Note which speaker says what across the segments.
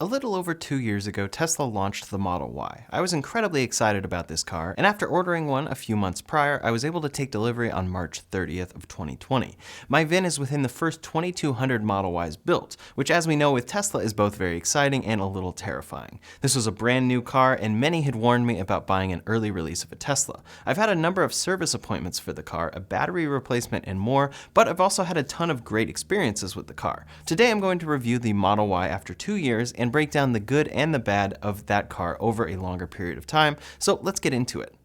Speaker 1: A little over 2 years ago, Tesla launched the Model Y. I was incredibly excited about this car, and after ordering one a few months prior, I was able to take delivery on March 30th of 2020. My VIN is within the first 2,200 Model Ys built, which as we know with Tesla is both very exciting and a little terrifying. This was a brand new car, and many had warned me about buying an early release of a Tesla. I've had a number of service appointments for the car, a battery replacement, and more, but I've also had a ton of great experiences with the car. Today I'm going to review the Model Y after 2 years and break down the good and the bad of that car over a longer period of time, so let's get into it.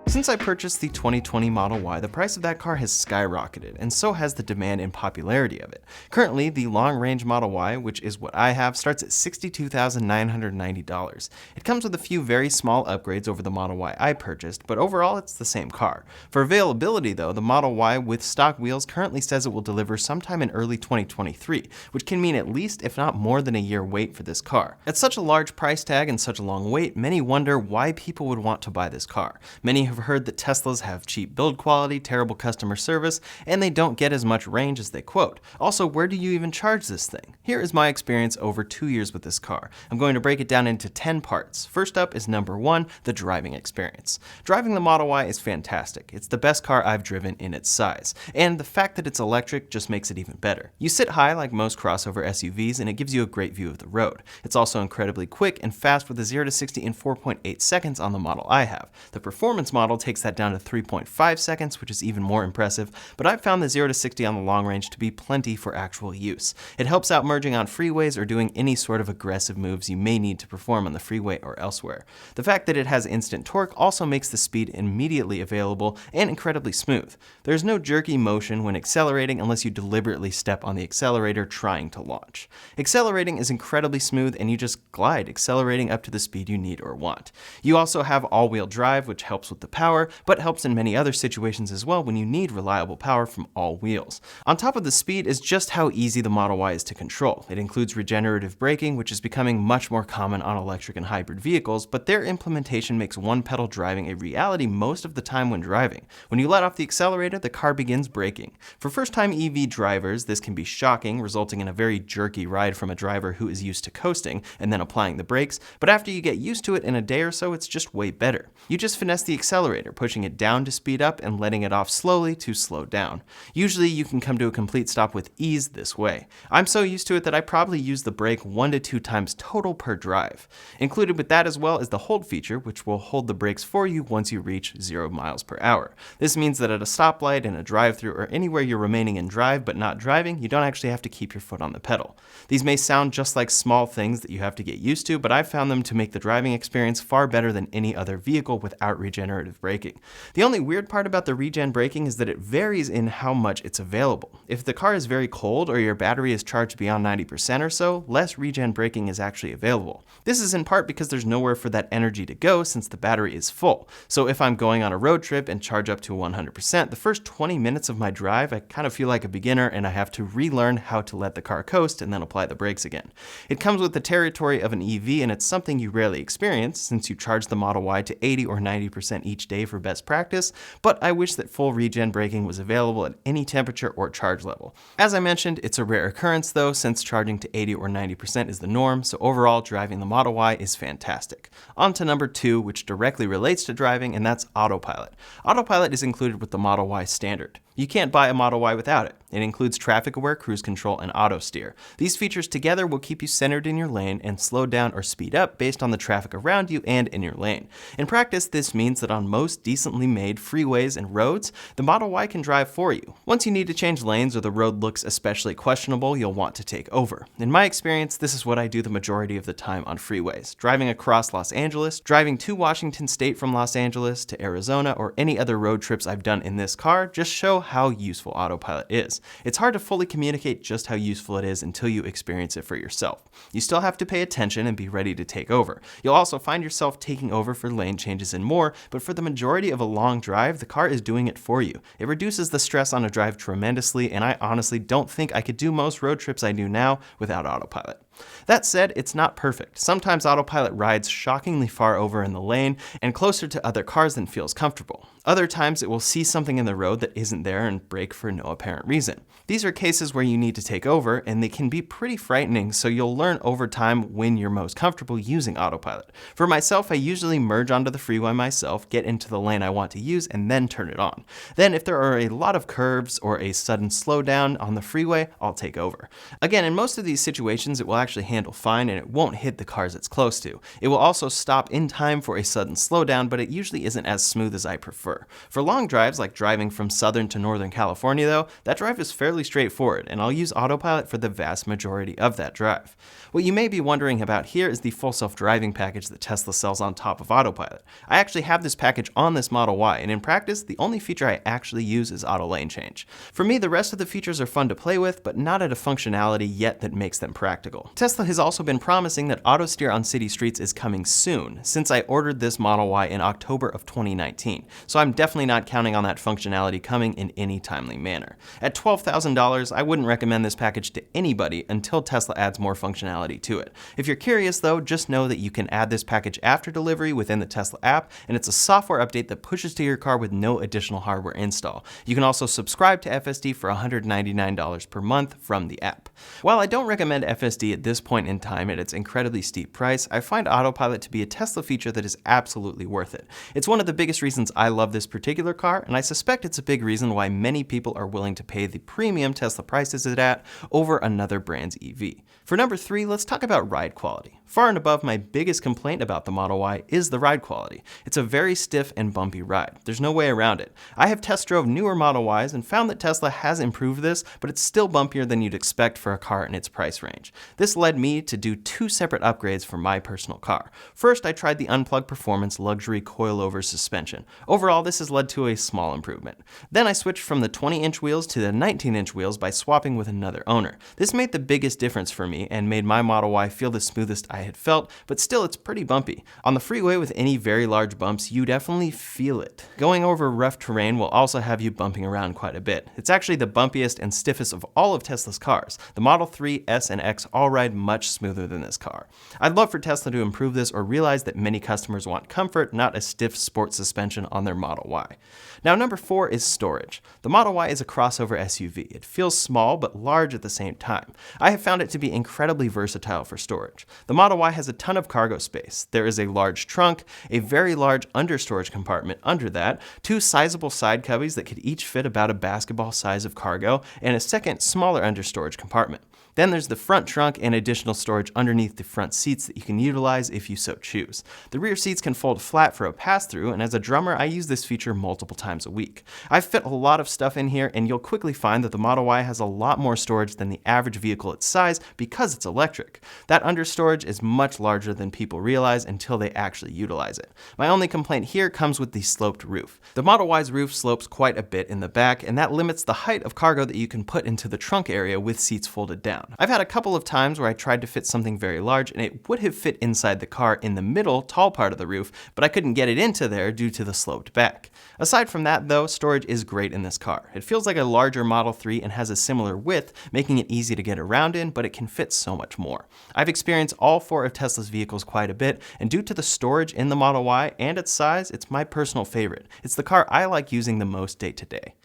Speaker 1: Since I purchased the 2020 Model Y, the price of that car has skyrocketed, and so has the demand and popularity of it. Currently, the long-range Model Y, which is what I have, starts at $62,990. It comes with a few very small upgrades over the Model Y I purchased, but overall it's the same car. For availability though, the Model Y with stock wheels currently says it will deliver sometime in early 2023, which can mean at least, if not more than a year wait for this car. At such a large price tag and such a long wait, many wonder why people would want to buy this car. Many have heard that Teslas have cheap build quality, terrible customer service, and they don't get as much range as they quote. Also, where do you even charge this thing? Here is my experience over 2 years with this car. I'm going to break it down into 10 parts. First up is number 1, the driving experience. Driving the Model Y is fantastic. It's the best car I've driven in its size, and the fact that it's electric just makes it even better. You sit high like most crossover SUVs, and it gives you a great view of the road. It's also incredibly quick and fast with a 0 to 60 in 4.8 seconds on the model I have. The performance model takes that down to 3.5 seconds, which is even more impressive, but I've found the 0 to 60 on the long range to be plenty for actual use. It helps out merging on freeways or doing any sort of aggressive moves you may need to perform on the freeway or elsewhere. The fact that it has instant torque also makes the speed immediately available and incredibly smooth. There's no jerky motion when accelerating unless you deliberately step on the accelerator trying to launch. Accelerating is incredibly smooth and you just glide, accelerating up to the speed you need or want. You also have all-wheel drive, which helps with the power, but helps in many other situations as well when you need reliable power from all wheels. On top of the speed is just how easy the Model Y is to control. It includes regenerative braking, which is becoming much more common on electric and hybrid vehicles, but their implementation makes one-pedal driving a reality most of the time when driving. When you let off the accelerator, the car begins braking. For first-time EV drivers, this can be shocking, resulting in a very jerky ride from a driver who is used to coasting and then applying the brakes, but after you get used to it in a day or so, it's just way better. You just finesse the accelerator, pushing it down to speed up and letting it off slowly to slow down. Usually you can come to a complete stop with ease this way. I'm so used to it that I probably use the brake 1 to 2 times total per drive. Included with that as well is the hold feature, which will hold the brakes for you once you reach 0 miles per hour. This means that at a stoplight, in a drive-thru, or anywhere you're remaining in drive but not driving, you don't actually have to keep your foot on the pedal. These may sound just like small things that you have to get used to, but I've found them to make the driving experience far better than any other vehicle without regenerative braking. The only weird part about the regen braking is that it varies in how much it's available. If the car is very cold or your battery is charged beyond 90% or so, less regen braking is actually available. This is in part because there's nowhere for that energy to go since the battery is full. So if I'm going on a road trip and charge up to 100%, the first 20 minutes of my drive, I kind of feel like a beginner and I have to relearn how to let the car coast and then apply the brakes again. It comes with the territory of an EV and it's something you rarely experience since you charge the Model Y to 80 or 90% each day for best practice, but I wish that full regen braking was available at any temperature or charge level. As I mentioned, it's a rare occurrence though, since charging to 80 or 90% is the norm, so overall driving the Model Y is fantastic. On to number 2, which directly relates to driving, and that's autopilot. Autopilot is included with the Model Y standard. You can't buy a Model Y without it. It includes traffic-aware cruise control and auto steer. These features together will keep you centered in your lane and slow down or speed up based on the traffic around you and in your lane. In practice, this means that on most decently made freeways and roads, the Model Y can drive for you. Once you need to change lanes or the road looks especially questionable, you'll want to take over. In my experience, this is what I do the majority of the time on freeways. Driving across Los Angeles, driving to Washington State from Los Angeles to Arizona, or any other road trips I've done in this car just show how useful autopilot is. It's hard to fully communicate just how useful it is until you experience it for yourself. You still have to pay attention and be ready to take over. You'll also find yourself taking over for lane changes and more, but for the majority of a long drive, the car is doing it for you. It reduces the stress on a drive tremendously, and I honestly don't think I could do most road trips I do now without autopilot. That said, it's not perfect. Sometimes autopilot rides shockingly far over in the lane and closer to other cars than feels comfortable. Other times it will see something in the road that isn't there and brake for no apparent reason. reason. These are cases where you need to take over, and they can be pretty frightening, so you'll learn over time when you're most comfortable using autopilot. For myself, I usually merge onto the freeway myself, get into the lane I want to use, and then turn it on. Then if there are a lot of curves or a sudden slowdown on the freeway, I'll take over. Again, in most of these situations, it will actually handle fine and it won't hit the cars it's close to. It will also stop in time for a sudden slowdown, but it usually isn't as smooth as I prefer. For long drives, like driving from Southern to Northern California though, that drive is fairly straightforward, and I'll use autopilot for the vast majority of that drive. What you may be wondering about here is the full self-driving package that Tesla sells on top of autopilot. I actually have this package on this Model Y, and in practice, the only feature I actually use is auto lane change. For me, the rest of the features are fun to play with, but not at a functionality yet that makes them practical. Tesla has also been promising that auto steer on city streets is coming soon, since I ordered this Model Y in October of 2019, so I'm definitely not counting on that functionality coming in any timely manner. At $12,000, I wouldn't recommend this package to anybody until Tesla adds more functionality to it. If you're curious though, just know that you can add this package after delivery within the Tesla app, and it's a software update that pushes to your car with no additional hardware install. You can also subscribe to FSD for $199 per month from the app. While I don't recommend FSD at this point in time at its incredibly steep price, I find autopilot to be a Tesla feature that is absolutely worth it. It's one of the biggest reasons I love this particular car, and I suspect it's a big reason why many people are willing to pay the premium Tesla prices it at over another brand's EV. For number 3, let's talk about ride quality. Far and above my biggest complaint about the Model Y is the ride quality. It's a very stiff and bumpy ride. There's no way around it. I have test drove newer Model Ys and found that Tesla has improved this, but it's still bumpier than you'd expect for a car in its price range. This led me to do 2 separate upgrades for my personal car. First, I tried the Unplugged Performance Luxury Coilover Suspension. Overall, this has led to a small improvement. Then I switched from the 20-inch wheels to the 19-inch wheels by swapping with another owner. This made the biggest difference for me and made my Model Y feel the smoothest I had felt, but still it's pretty bumpy. On the freeway with any very large bumps, you definitely feel it. Going over rough terrain will also have you bumping around quite a bit. It's actually the bumpiest and stiffest of all of Tesla's cars. The Model 3, S, and X all ride much smoother than this car. I'd love for Tesla to improve this or realize that many customers want comfort, not a stiff sports suspension on their Model Y. Now number 4 is storage. The Model Y is a crossover SUV. It feels small but large at the same time. I have found it to be incredibly versatile for storage. The Model Y has a ton of cargo space. There is a large trunk, a very large understorage compartment under that, 2 sizable side cubbies that could each fit about a basketball size of cargo, and a second smaller understorage compartment. Then there's the front trunk and additional storage underneath the front seats that you can utilize if you so choose. The rear seats can fold flat for a pass-through, and as a drummer, I use this feature multiple times a week. I've fit a lot of stuff in here, and you'll quickly find that the Model Y has a lot more storage than the average vehicle its size because it's electric. That understorage is much larger than people realize until they actually utilize it. My only complaint here comes with the sloped roof. The Model Y's roof slopes quite a bit in the back, and that limits the height of cargo that you can put into the trunk area with seats folded down. I've had a couple of times where I tried to fit something very large and it would have fit inside the car in the middle, tall part of the roof, but I couldn't get it into there due to the sloped back. Aside from that though, storage is great in this car. It feels like a larger Model 3 and has a similar width, making it easy to get around in, but it can fit so much more. I've experienced all 4 of Tesla's vehicles quite a bit, and due to the storage in the Model Y and its size, it's my personal favorite. It's the car I like using the most day to day.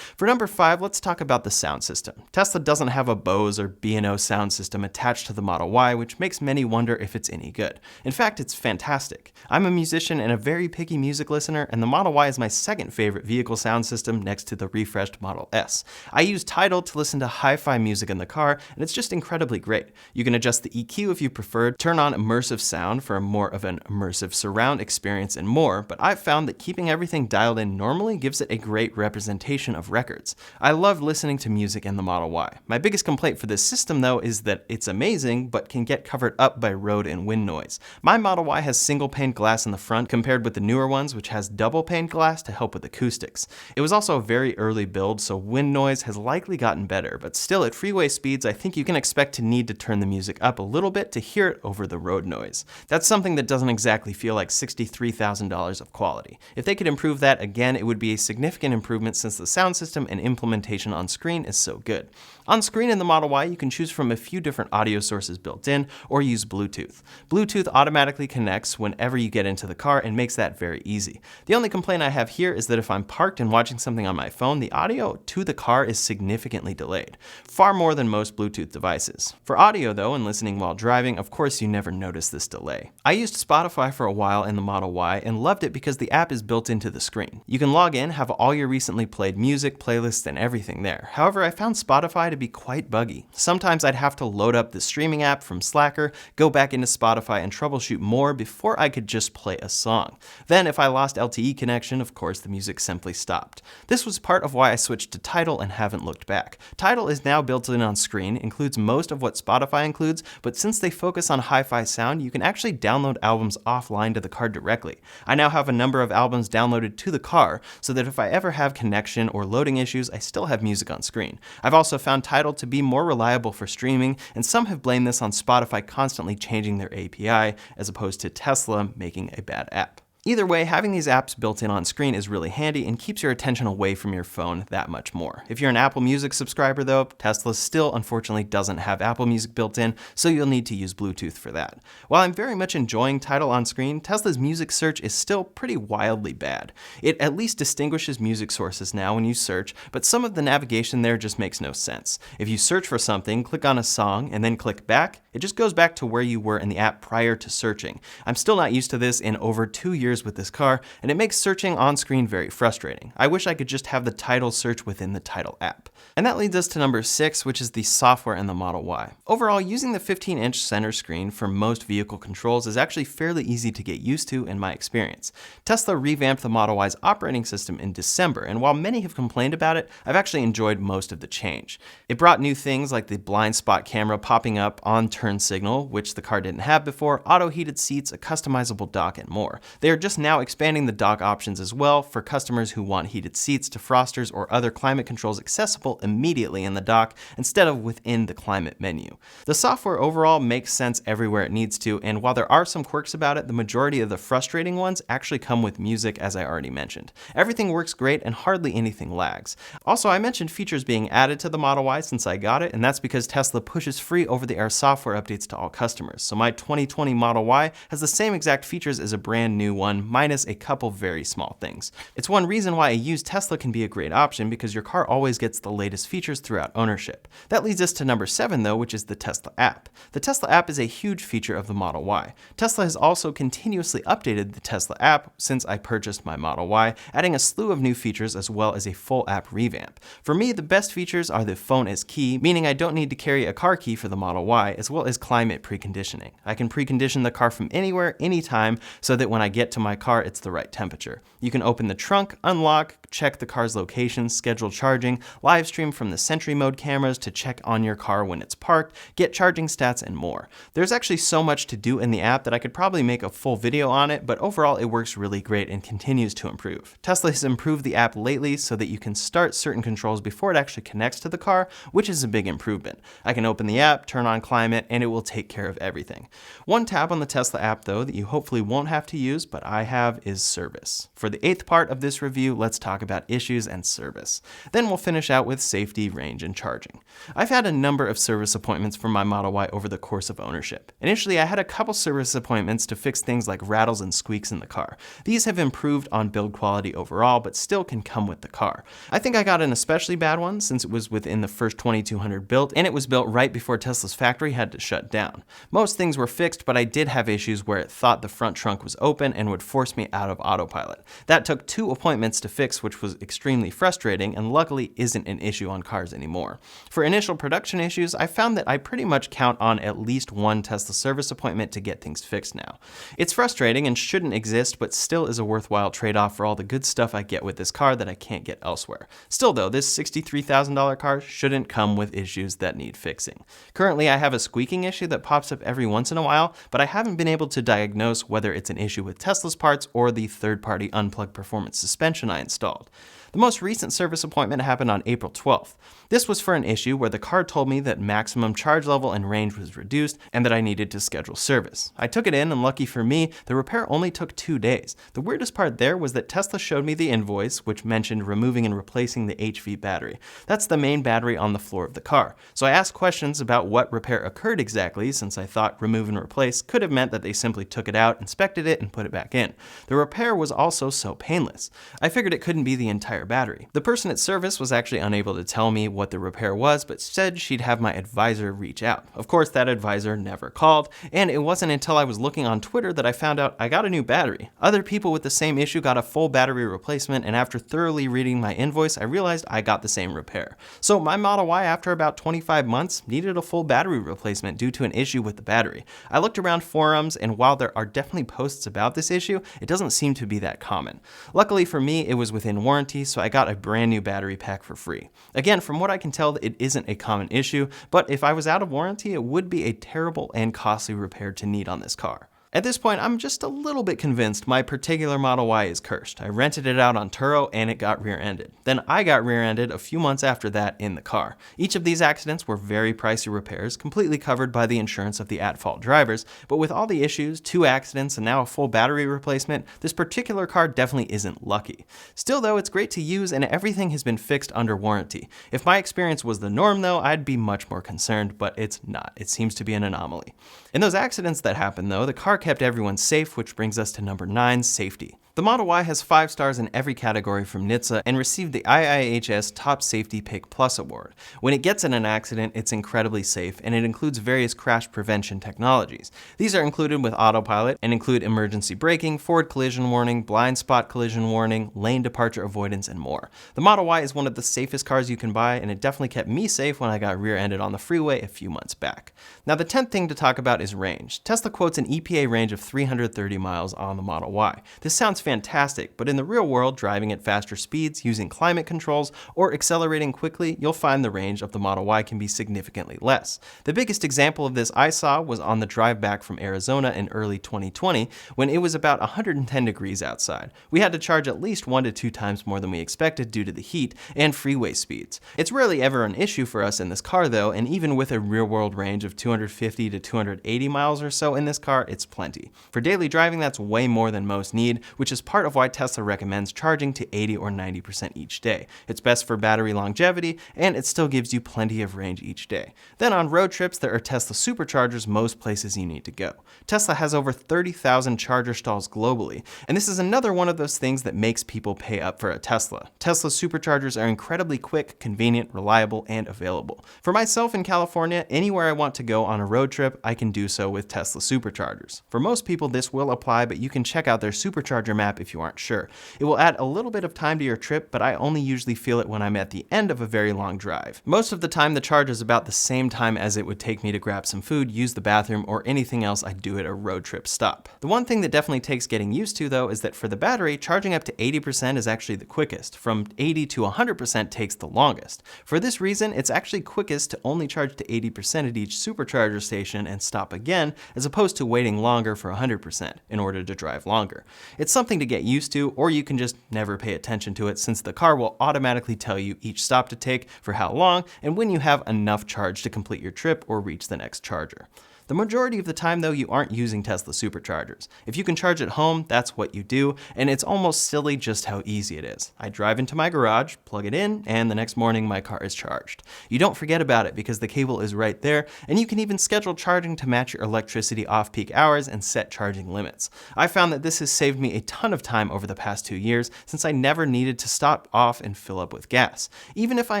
Speaker 1: For number 5, let's talk about the sound system. Tesla doesn't have a Bose or B&O sound system attached to the Model Y, which makes many wonder if it's any good. In fact, it's fantastic. I'm a musician and a very picky music listener, and the Model Y is my second favorite vehicle sound system next to the refreshed Model S. I use Tidal to listen to hi-fi music in the car, and it's just incredibly great. You can adjust the EQ if you prefer, turn on immersive sound for more of an immersive surround experience, and more, but I've found that keeping everything dialed in normally gives it a great representation of records. I love listening to music in the Model Y. My biggest complaint for this system though is that it's amazing but can get covered up by road and wind noise. My Model Y has single pane glass in the front compared with the newer ones which has double pane glass to help with acoustics. It was also a very early build, so wind noise has likely gotten better, but still at freeway speeds I think you can expect to need to turn the music up a little bit to hear it over the road noise. That's something that doesn't exactly feel like $63,000 of quality. If they could improve that again, it would be a significant improvement since the sound system and implementation on screen is so good. On screen in the Model Y, you can choose from a few different audio sources built in or use Bluetooth. Bluetooth automatically connects whenever you get into the car and makes that very easy. The only complaint I have here is that if I'm parked and watching something on my phone, the audio to the car is significantly delayed, far more than most Bluetooth devices. For audio though, and listening while driving, of course you never notice this delay. I used Spotify for a while in the Model Y and loved it because the app is built into the screen. You can log in, have all your recently played music, playlists, and everything there. However, I found Spotify to be quite buggy. Sometimes I'd have to load up the streaming app from Slacker, go back into Spotify, and troubleshoot more before I could just play a song. Then if I lost LTE connection, of course the music simply stopped. This was part of why I switched to Tidal and haven't looked back. Tidal is now built in on screen, includes most of what Spotify includes, but since they focus on hi-fi sound, you can actually download albums offline to the car directly. I now have a number of albums downloaded to the car, so that if I ever have connection or loading issues, I still have music on screen. I've also found Tidal to be more reliable for streaming, and some have blamed this on Spotify constantly changing their API, as opposed to Tesla making a bad app. Either way, having these apps built in on screen is really handy and keeps your attention away from your phone that much more. If you're an Apple Music subscriber though, Tesla still unfortunately doesn't have Apple Music built in, so you'll need to use Bluetooth for that. While I'm very much enjoying Tidal on screen, Tesla's music search is still pretty wildly bad. It at least distinguishes music sources now when you search, but some of the navigation there just makes no sense. If you search for something, click on a song, and then click back, it just goes back to where you were in the app prior to searching. I'm still not used to this in over 2 years with this car, and it makes searching on screen very frustrating. I wish I could just have the Tidal search within the Tidal app. And that leads us to number 6, which is the software in the Model Y. Overall, using the 15-inch center screen for most vehicle controls is actually fairly easy to get used to in my experience. Tesla revamped the Model Y's operating system in December, and while many have complained about it, I've actually enjoyed most of the change. It brought new things like the blind spot camera popping up on turn signal, which the car didn't have before, auto heated seats, a customizable dock, and more. They are just now expanding the dock options as well for customers who want heated seats, defrosters, or other climate controls accessible immediately in the dock instead of within the climate menu. The software overall makes sense everywhere it needs to, and while there are some quirks about it, the majority of the frustrating ones actually come with music, as I already mentioned. Everything works great and hardly anything lags. Also, I mentioned features being added to the Model Y since I got it, and that's because Tesla pushes free over-the-air software updates to all customers. So my 2020 Model Y has the same exact features as a brand new one, minus a couple very small things. It's one reason why a used Tesla can be a great option, because your car always gets the latest features throughout ownership. That leads us to number 7 though, which is the Tesla app. The Tesla app is a huge feature of the Model Y. Tesla has also continuously updated the Tesla app since I purchased my Model Y, adding a slew of new features as well as a full app revamp. For me, the best features are the phone as key, meaning I don't need to carry a car key for the Model Y, as well as climate preconditioning. I can precondition the car from anywhere, anytime, so that when I get to my car, it's the right temperature. You can open the trunk, unlock, check the car's location, schedule charging, live stream from the Sentry mode cameras to check on your car when it's parked, get charging stats, and more. There's actually so much to do in the app that I could probably make a full video on it, but overall it works really great and continues to improve. Tesla has improved the app lately so that you can start certain controls before it actually connects to the car, which is a big improvement. I can open the app, turn on climate, and it will take care of everything. One tab on the Tesla app though that you hopefully won't have to use, but I have, is service. For the 8th part of this review, let's talk about issues and service. Then we'll finish out with safety, range, and charging. I've had a number of service appointments for my Model Y over the course of ownership. Initially, I had a couple service appointments to fix things like rattles and squeaks in the car. These have improved on build quality overall, but still can come with the car. I think I got an especially bad one since it was within the first 2200 built, and it was built right before Tesla's factory had to shut down. Most things were fixed, but I did have issues where it thought the front trunk was open and would force me out of autopilot. That took 2 appointments to fix, which was extremely frustrating and luckily isn't an issue on cars anymore. For initial production issues, I found that I pretty much count on at least one Tesla service appointment to get things fixed now. It's frustrating and shouldn't exist, but still is a worthwhile trade-off for all the good stuff I get with this car that I can't get elsewhere. Still though, this $63,000 car shouldn't come with issues that need fixing. Currently, I have a squeak tweaking issue that pops up every once in a while, but I haven't been able to diagnose whether it's an issue with Tesla's parts or the third-party unplugged performance suspension I installed. The most recent service appointment happened on April 12th. This was for an issue where the car told me that maximum charge level and range was reduced and that I needed to schedule service. I took it in, and lucky for me, the repair only took 2 days. The weirdest part there was that Tesla showed me the invoice, which mentioned removing and replacing the HV battery. That's the main battery on the floor of the car. So I asked questions about what repair occurred exactly, since I thought remove and replace could have meant that they simply took it out, inspected it, and put it back in. The repair was also so painless. I figured it couldn't be the entire battery. The person at service was actually unable to tell me what the repair was, but said she'd have my advisor reach out. Of course, that advisor never called, and it wasn't until I was looking on Twitter that I found out I got a new battery. Other people with the same issue got a full battery replacement, and after thoroughly reading my invoice, I realized I got the same repair. So my Model Y, after about 25 months, needed a full battery replacement due to an issue with the battery. I looked around forums, and while there are definitely posts about this issue, it doesn't seem to be that common. Luckily for me, it was within warranty, so I got a brand new battery pack for free. Again, from what I can tell, it isn't a common issue, but if I was out of warranty, it would be a terrible and costly repair to need on this car. At this point, I'm just a little bit convinced my particular Model Y is cursed. I rented it out on Turo and it got rear-ended. Then I got rear-ended a few months after that in the car. Each of these accidents were very pricey repairs, completely covered by the insurance of the at-fault drivers, but with all the issues, 2 accidents, and now a full battery replacement, this particular car definitely isn't lucky. Still though, it's great to use and everything has been fixed under warranty. If my experience was the norm though, I'd be much more concerned, but it's not. It seems to be an anomaly. In those accidents that happened though, the car kept everyone safe, which brings us to number 9, safety. The Model Y has 5 stars in every category from NHTSA and received the IIHS Top Safety Pick Plus Award. When it gets in an accident, it's incredibly safe, and it includes various crash prevention technologies. These are included with autopilot and include emergency braking, forward collision warning, blind spot collision warning, lane departure avoidance, and more. The Model Y is one of the safest cars you can buy, and it definitely kept me safe when I got rear-ended on the freeway a few months back. Now the 10th thing to talk about is range. Tesla quotes an EPA range of 330 miles on the Model Y. This sounds fantastic, but in the real world, driving at faster speeds, using climate controls, or accelerating quickly, you'll find the range of the Model Y can be significantly less. The biggest example of this I saw was on the drive back from Arizona in early 2020, when it was about 110 degrees outside. We had to charge at least 1 to 2 times more than we expected due to the heat and freeway speeds. It's rarely ever an issue for us in this car though, and even with a real-world range of 250 to 280 miles or so in this car, it's plenty. For daily driving, that's way more than most need, which is part of why Tesla recommends charging to 80 or 90% each day. It's best for battery longevity, and it still gives you plenty of range each day. Then on road trips, there are Tesla superchargers most places you need to go. Tesla has over 30,000 charger stalls globally, and this is another one of those things that makes people pay up for a Tesla. Tesla superchargers are incredibly quick, convenient, reliable, and available. For myself in California, anywhere I want to go on a road trip, I can do so with Tesla superchargers. For most people, this will apply, but you can check out their supercharger map if you aren't sure. It will add a little bit of time to your trip, but I only usually feel it when I'm at the end of a very long drive. Most of the time, the charge is about the same time as it would take me to grab some food, use the bathroom, or anything else I do at a road trip stop. The one thing that definitely takes getting used to, though, is that for the battery, charging up to 80% is actually the quickest. From 80 to 100% takes the longest. For this reason, it's actually quickest to only charge to 80% at each supercharger station and stop again, as opposed to waiting longer for 100% in order to drive longer. It's something to get used to, or you can just never pay attention to it, since the car will automatically tell you each stop to take, for how long, and when you have enough charge to complete your trip or reach the next charger. The majority of the time though, you aren't using Tesla superchargers. If you can charge at home, that's what you do, and it's almost silly just how easy it is. I drive into my garage, plug it in, and the next morning my car is charged. You don't forget about it because the cable is right there, and you can even schedule charging to match your electricity off-peak hours and set charging limits. I found that this has saved me a ton of time over the past 2 years, since I never needed to stop off and fill up with gas. Even if I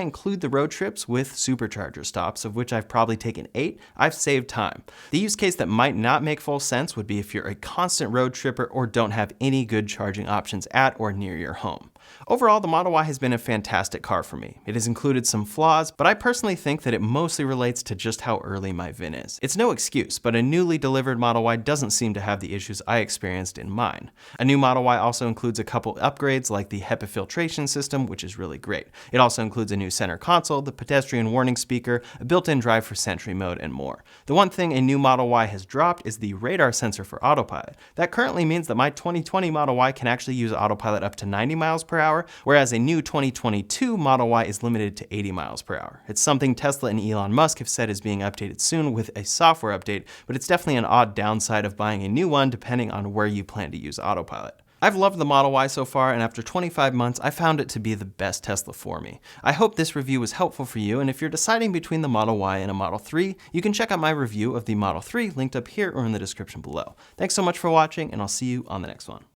Speaker 1: include the road trips with supercharger stops, of which I've probably taken 8, I've saved time. The use case that might not make full sense would be if you're a constant road tripper or don't have any good charging options at or near your home. Overall, the Model Y has been a fantastic car for me. It has included some flaws, but I personally think that it mostly relates to just how early my VIN is. It's no excuse, but a newly delivered Model Y doesn't seem to have the issues I experienced in mine. A new Model Y also includes a couple upgrades like the HEPA filtration system, which is really great. It also includes a new center console, the pedestrian warning speaker, a built-in drive for Sentry mode, and more. The one thing a new Model Y has dropped is the radar sensor for autopilot. That currently means that my 2020 Model Y can actually use autopilot up to 90 miles per hour, whereas a new 2022 Model Y is limited to 80 miles per hour. It's something Tesla and Elon Musk have said is being updated soon with a software update, but it's definitely an odd downside of buying a new one depending on where you plan to use autopilot. I've loved the Model Y so far, and after 25 months, I found it to be the best Tesla for me. I hope this review was helpful for you, and if you're deciding between the Model Y and a Model 3, you can check out my review of the Model 3 linked up here or in the description below. Thanks so much for watching, and I'll see you on the next one.